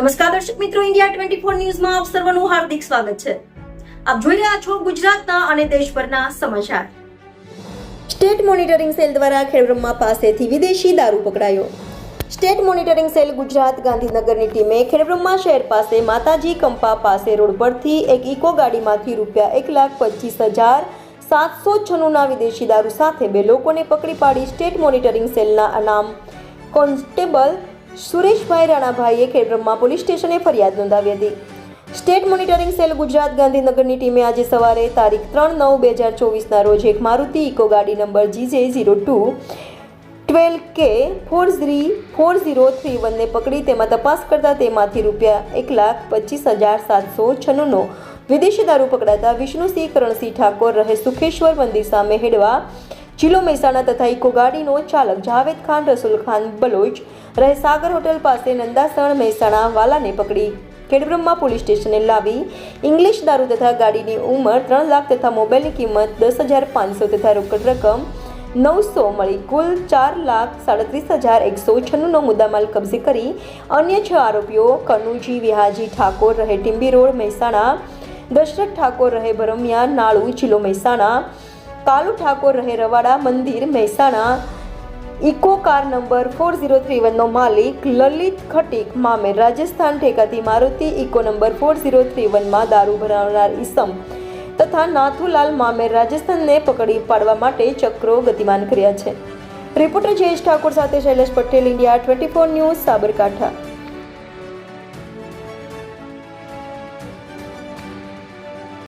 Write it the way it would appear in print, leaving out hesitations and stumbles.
નમસ્કાર દર્શક મિત્રો, ઇન્ડિયા 24 ન્યૂઝમાં આપ સર્વનું હાર્દિક સ્વાગત છે. આપ જોઈ રહ્યા છો ગુજરાતના અને દેશભરના સમાચાર. સ્ટેટ મોનિટરિંગ સેલ દ્વારા ખેડબ્રહ્મા પાસેથી વિદેશી દારૂ પકડાયો. સ્ટેટ મોનિટરિંગ સેલ ગુજરાત ગાંધીનગરની ટીમે ખેડબ્રહ્મા શહેર પાસે માતાજી કંપા પાસે રોડ પરથી એક ઇકો ગાડીમાંથી ₹1,25,796ના વિદેશી દારૂ સાથે બે લોકોને પકડી પાડી સ્ટેટ મોનિટરિંગ સેલના અનામ કોન્સ્ટેબલ સુરેશભાઈ રાણાભાઈએ ખેડબ્રહ્મા પોલીસ સ્ટેશને ફરિયાદ નોંધાવી હતી. સ્ટેટ મોનિટરિંગ સેલ ગુજરાત ગાંધીનગરની ટીમે આજે સવારે તારીખ 3/9/2024ના રોજ એક મારુતિ ઇકો ગાડી નંબર GJ0212K 4031ને પકડી તેમાં તપાસ કરતા તેમાંથી ₹1,25,796નો વિદેશી દારૂ પકડાતા વિષ્ણુસિંહ કરણસિંહ ઠાકોર રહે સુખેશ્વર મંદિર સામે હેડવા જિલ્લો મહેસાણા તથા ઇકો ગાડીનો ચાલક જાવેદ ખાન રસુલ ખાન બલોચ રહે સાગર હોટલ પાસે નંદાસણ મહેસાણા વાલાને પકડી ખેડબ્રહ્મા પોલીસ સ્ટેશને લાવી ઇંગ્લિશ દારૂ તથા ગાડીની ઉંમર 3 લાખ તથા મોબાઈલની કિંમત 10,500 તથા રોકડ રકમ 900 મળી કુલ 4,37,196નો મુદ્દામાલ કબજે કરી અન્ય 6 આરોપીઓ કનુજી વિહાજી ઠાકોર રહે ટીંબી રોડ મહેસાણા, દશરથ ઠાકોર રહે ભરમિયા નાળુ જિલ્લો મહેસાણા, કાલુ ઠાકોર રહે રવાડા મંદિર મહેસાણા, ઇકો કાર નંબર 4031નો માલિક લલિત ખટીક મામેર રાજસ્થાન ઠેકાથી મારુતિ ઇકો નંબર 4031માં દારૂ ભરાવનાર ઈસમ તથા નાથુલાલ મામેર રાજસ્થાનને પકડી પાડવા માટે ચક્રો ગતિમાન કર્યા છે. રિપોર્ટર જયેશ ઠાકોર સાથે શૈલેષ પટેલ, ઇન્ડિયા 24 ન્યૂઝ, સાબરકાંઠા.